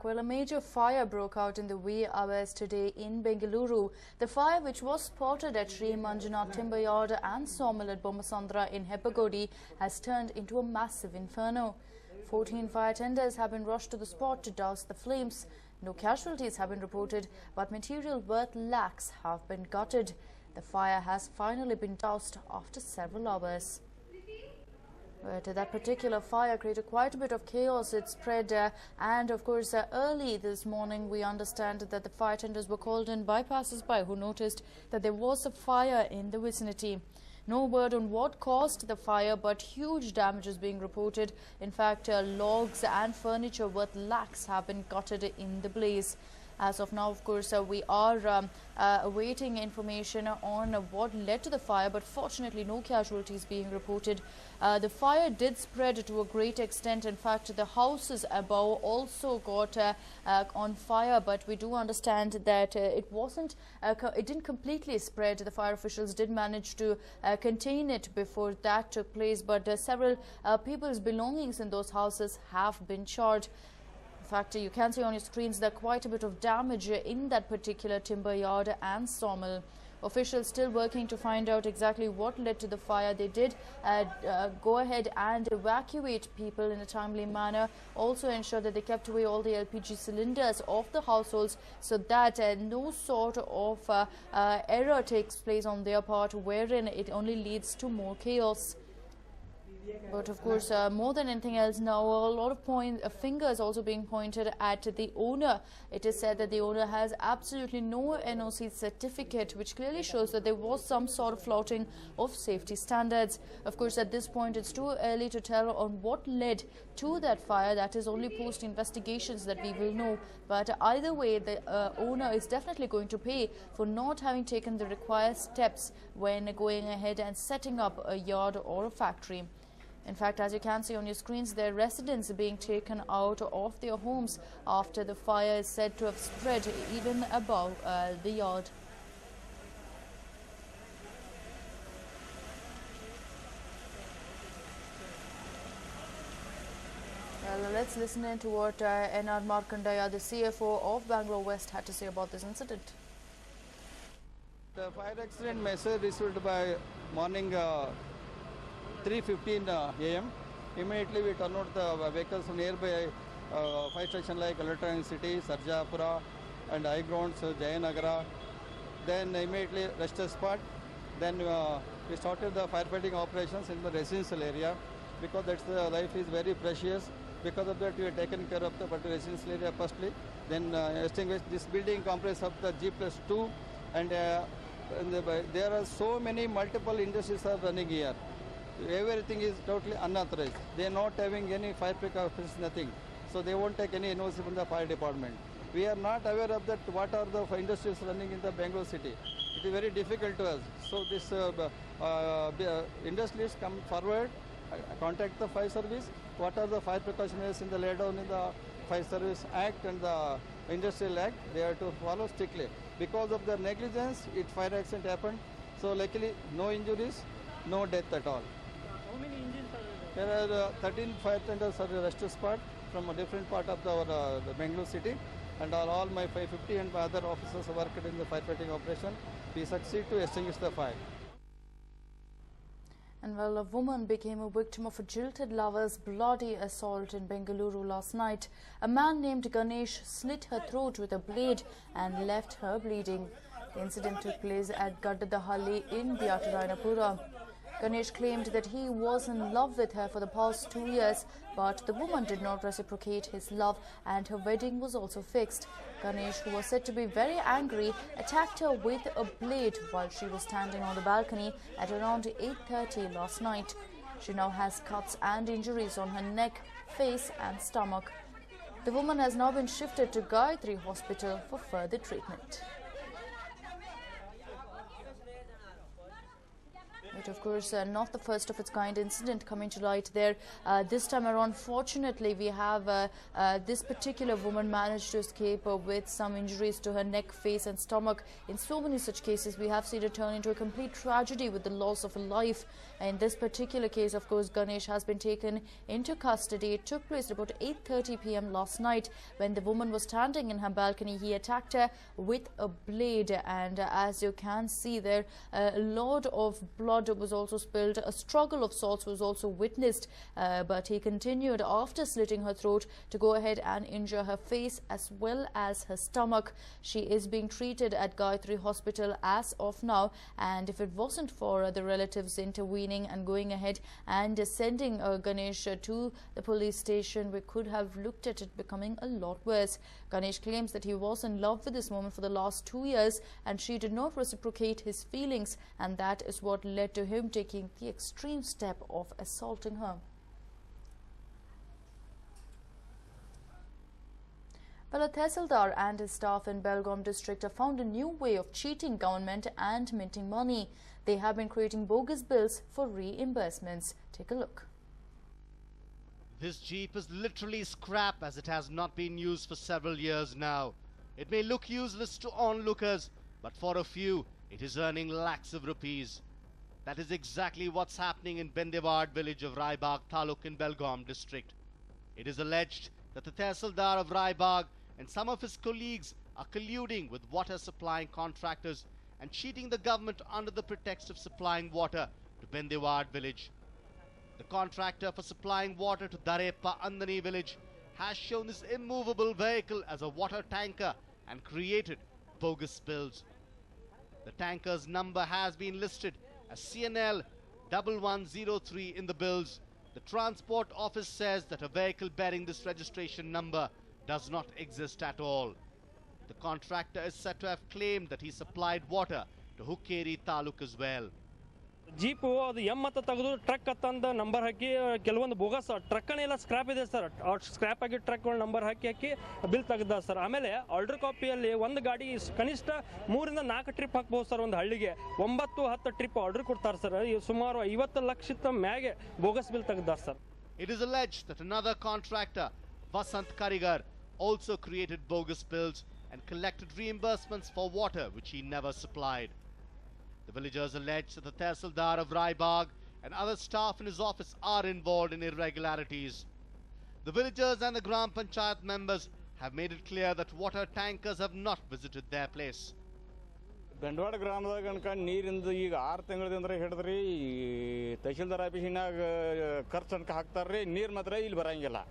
Well, a major fire broke out in the wee hours today in Bengaluru. The fire, which was spotted at Sri Manjunath Timber Yard and Sawmill at Bommasandra in Heppagodi, has turned into a massive inferno. 14 fire tenders have been rushed to the spot to douse the flames. No casualties have been reported, but material worth lakhs have been gutted. The fire has finally been doused after several hours. But that particular fire created quite a bit of chaos. It spread and of course early this morning we understand that the fire tenders were called in by passers-by who noticed that there was a fire in the vicinity. No word on what caused the fire, but huge damage is being reported. In fact, logs and furniture worth lakhs have been gutted in the blaze. As of now, of course, we are awaiting information on what led to the fire, but fortunately no casualties being reported. The fire did spread to a great extent. In fact, the houses above also got on fire, but we do understand that it didn't completely spread. The fire officials did manage to contain it before that took place, but several people's belongings in those houses have been charred. In fact, you can see on your screens that quite a bit of damage in that particular timber yard and sawmill. Officials still working to find out exactly what led to the fire. They did go ahead and evacuate people in a timely manner. Also ensure that they kept away all the LPG cylinders of the households so that no sort of error takes place on their part, wherein it only leads to more chaos. But of course, more than anything else now, a lot of fingers also being pointed at the owner. It is said that the owner has absolutely no NOC certificate, which clearly shows that there was some sort of flouting of safety standards. Of course, at this point, it's too early to tell on what led to that fire. That is only post investigations that we will know. But either way, the owner is definitely going to pay for not having taken the required steps when going ahead and setting up a yard or a factory. In fact, as you can see on your screens, their residents are being taken out of their homes after the fire is said to have spread even above the yard. Well, let's listen in to what N.R. Markandaya, the CFO of Bangalore West, had to say about this incident. The fire accident message received by morning 3:15 a.m. Immediately we turn out the vehicles from nearby fire station like Electronic City, Sarjapura and High Grounds, Jayanagara. Then immediately rushed the spot. Then we started the firefighting operations in the residential area because that's the life is very precious. Because of that we have taken care of the particular residential area firstly. Then extinguished this building complex of the G+2 and there are so many multiple industries are running here. Everything is totally unauthorized. They are not having any fire precautions, nothing. So they won't take any NOC from the fire department. We are not aware of that. What are the industries running in the Bangalore city? It is very difficult to us. So this industries come forward, contact the fire service. What are the fire precautions in the laid down in the Fire Service Act and the Industrial Act? They have to follow strictly. Because of their negligence, fire accident happened. So luckily, no injuries, no death at all. How many engines are there? There are 13 fire tenders at the rescue spot from a different part of the Bangalore city, and all my 550 and my other officers worked in the firefighting operation. We succeed to extinguish the fire. And well, a woman became a victim of a jilted lover's bloody assault in Bengaluru last night. A man named Ganesh slit her throat with a blade and left her bleeding. The incident took place at Gaddadahalli in Byatarayanapura. Ganesh claimed that he was in love with her for the past 2 years, but the woman did not reciprocate his love and her wedding was also fixed. Ganesh, who was said to be very angry, attacked her with a blade while she was standing on the balcony at around 8:30 last night. She now has cuts and injuries on her neck, face and stomach. The woman has now been shifted to Gayatri Hospital for further treatment. But of course, not the first of its kind incident coming to light there. This time around, fortunately, we have this particular woman managed to escape with some injuries to her neck, face and stomach. In so many such cases, we have seen it turn into a complete tragedy with the loss of a life. In this particular case, of course, Ganesh has been taken into custody. It took place about 8:30 p.m. last night when the woman was standing in her balcony. He attacked her with a blade, and as you can see there, a lot of blood was also spilled. A struggle of sorts was also witnessed, but he continued after slitting her throat to go ahead and injure her face as well as her stomach. She is being treated at Gayatri Hospital as of now, and if it wasn't for the relatives intervening and going ahead and sending Ganesh to the police station, we could have looked at it becoming a lot worse. Ganesh claims that he was in love with this woman for the last 2 years and she did not reciprocate his feelings, and that is what led to him taking the extreme step of assaulting her. Well, a Tehsildar and his staff in Belgaum district have found a new way of cheating government and minting money. They have been creating bogus bills for reimbursements. Take a look. This Jeep is literally scrap as it has not been used for several years now. It may look useless to onlookers, but for a few, it is earning lakhs of rupees. That is exactly what's happening in Bendewad village of Raibagh Taluk in Belgaum district. It is alleged that the Tehsildar of Raibagh and some of his colleagues are colluding with water supplying contractors and cheating the government under the pretext of supplying water to Bendewad village. The contractor for supplying water to Darepa Andani village has shown this immovable vehicle as a water tanker and created bogus bills. The tanker's number has been listed as CNL 1103 in the bills. The Transport Office says that a vehicle bearing this registration number does not exist at all. The contractor is said to have claimed that he supplied water to Hukkeri Taluk as well. Jeep ಅದು ಮತ್ತು ತೆಗೆದು truck ಅತ್ತಂದ number ಹಾಕಿ ಕೆಲವೊಂದು bogus ಟ್ರಕ್ಕನ್ನೆಲ್ಲ scrap ಇದೆ sir. Scrap ಆಗಿ ಟ್ರಕ್ಗಳ number ಹಾಕಿ bill ತೆಗೆದ sir. ಆಮೇಲೆ order ಕಾಪಿಯಲ್ಲಿ ಒಂದು ಗಾಡಿ ಕನಿಷ್ಠ 3 ರಿಂದ 4 ಟ್ರಿಪ್ ಹಾಕ್ಬೋದು ಸರ್. ಒಂದು ಹಳ್ಳಿಗೆ 9-10 ಟ್ರಿಪ್ ಆರ್ಡರ್ ಕೊಡ್ತಾರೆ ಸರ್. ಸುಮಾರು 50 ಲಕ್ಷದ ಮ್ಯಾಗೆ ಬೋಗಸ್ ಬಿಲ್ ತೆಗೆದ sir. It is alleged that another contractor, Vasant Karigar, also created bogus bills and collected reimbursements for water which he never supplied. The villagers allege that the Tehsildar of Raibagh and other staff in his office are involved in irregularities. The villagers and the Gram Panchayat members have made it clear that water tankers have not visited their place. Bendawada ಗ್ರಾಮದಾಗ ಅನ್ಕ ನೀರಿಂದ ಈಗ 6 ತಿಂಗಳಿಂದ ಹಿಡಿದ್ರಿ ತಹಶೀಲ್ದಾರ್ ಆಫೀಸಿನಾಗ ಖರ್ಚು ಅನ್ಕ ಹಾಕ್ತಾರ್ರಿ. ನೀರು ಮಾತ್ರ ಇಲ್ಲಿ ಬರಂಗಿಲ್ಲ.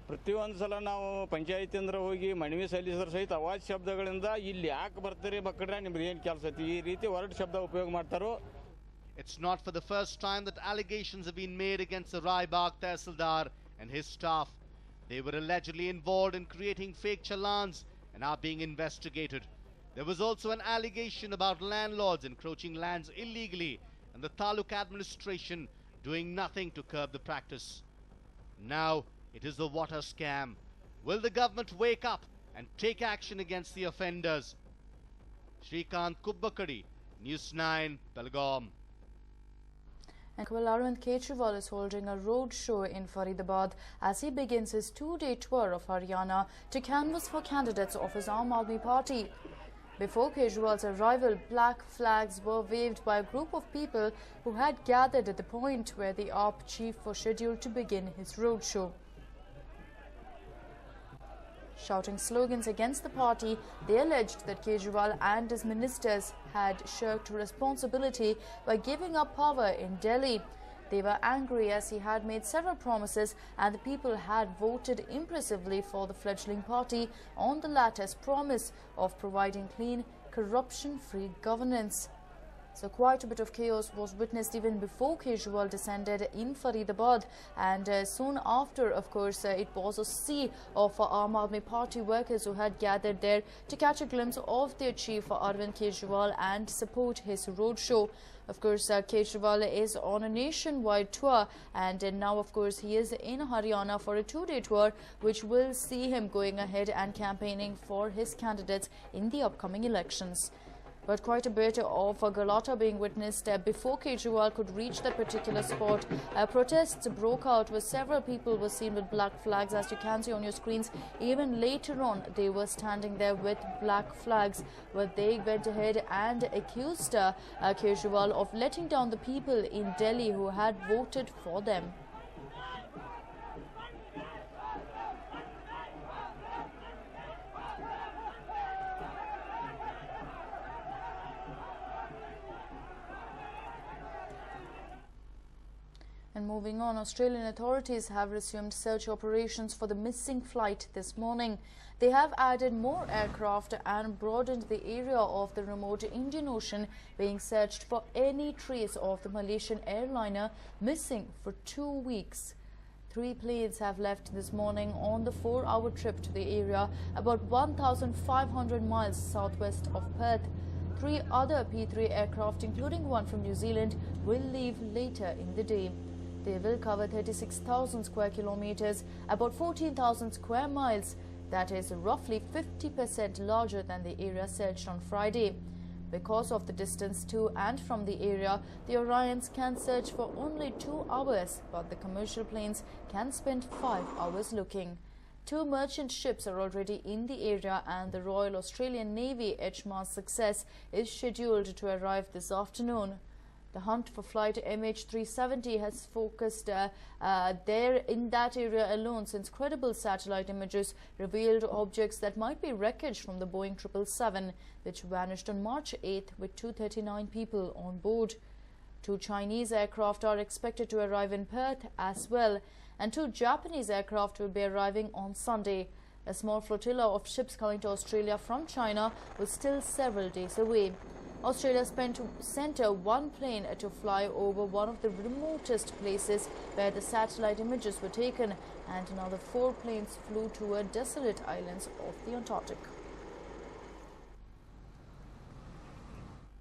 ಪ್ರತಿಯೊಂದು ಸಲ ನಾವು ಪಂಚಾಯತಿಂದ್ರ ಹೋಗಿ ಮನವಿ ಸಲ್ಲಿಸಿದ್ರೆ ಸಹಿತ ಅವಾಜ್ ಶಬ್ದಗಳಿಂದ ಇಲ್ಲಿ ಯಾಕೆ ಬರ್ತೀರಿ ಮಕ್ಕಳ್ರೆ ನಿಮ್ದು ಏನು ಕೆಲಸ ಐತಿ ಈ ರೀತಿ ಹೊರಟು ಶಬ್ದ ಉಪಯೋಗ ಮಾಡ್ತಾರೋ. It's not for the first time that allegations have been made against the Raibagh Tehsildar and his staff. They were allegedly involved in creating fake challans and are being investigated. There was also an allegation about landlords encroaching lands illegally and the Taluk administration doing nothing to curb the practice. Now it is the water scam. Will the government wake up and take action against the offenders? Shrikant Kubbakadi, News 9, Belgaum. And Arvind Kejriwal is holding a road show in Faridabad as he begins his 2-day tour of Haryana to canvass for candidates of his Aam Aadmi Party. Before Kejriwal's arrival, black flags were waved by a group of people who had gathered at the point where the AAP chief was scheduled to begin his roadshow. Shouting slogans against the party, they alleged that Kejriwal and his ministers had shirked responsibility by giving up power in Delhi. They were angry as he had made several promises and the people had voted impressively for the fledgling party on the latter's promise of providing clean, corruption-free governance. So quite a bit of chaos was witnessed even before Kejriwal descended in Faridabad, and soon after, of course, it was a sea of Aam Aadmi Party workers who had gathered there to catch a glimpse of their chief Arvind Kejriwal and support his roadshow. Of course, Kejriwal is on a nationwide tour, and now, of course, he is in Haryana for a 2-day tour, which will see him going ahead and campaigning for his candidates in the upcoming elections. but quite a bit of a galata being witnessed before Kejriwal could reach that particular spot. Protests broke out where several people were seen with black flags, as you can see on your screens. Even later on, they were standing there with black flags, but they went ahead and accused Kejriwal of letting down the people in Delhi who had voted for them. And moving on, Australian authorities have resumed search operations for the missing flight this morning. They have added more aircraft and broadened the area of the remote Indian Ocean, being searched for any trace of the Malaysian airliner missing for 2 weeks. 3 planes have left this morning on the 4-hour trip to the area, about 1,500 miles southwest of Perth. 3 other P3 aircraft, including one from New Zealand, will leave later in the day. They will cover 36,000 square kilometers, about 14,000 square miles. That is roughly 50% larger than the area searched on Friday. Because of the distance to and from the area, the Orions can search for only 2 hours, but the commercial planes can spend 5 hours looking. 2 merchant ships are already in the area, and the Royal Australian Navy HMAS Success is scheduled to arrive this afternoon. The hunt for flight MH370 has focused there in that area alone, since credible satellite images revealed objects that might be wreckage from the Boeing 777, which vanished on March 8th with 239 people on board. 2 Chinese aircraft are expected to arrive in Perth as well, and 2 Japanese aircraft will be arriving on Sunday. A small flotilla of ships coming to Australia from China was still several days away. Australia sent 1 plane to fly over one of the remotest places where the satellite images were taken, and another 4 planes flew toward desolate islands of the Antarctic.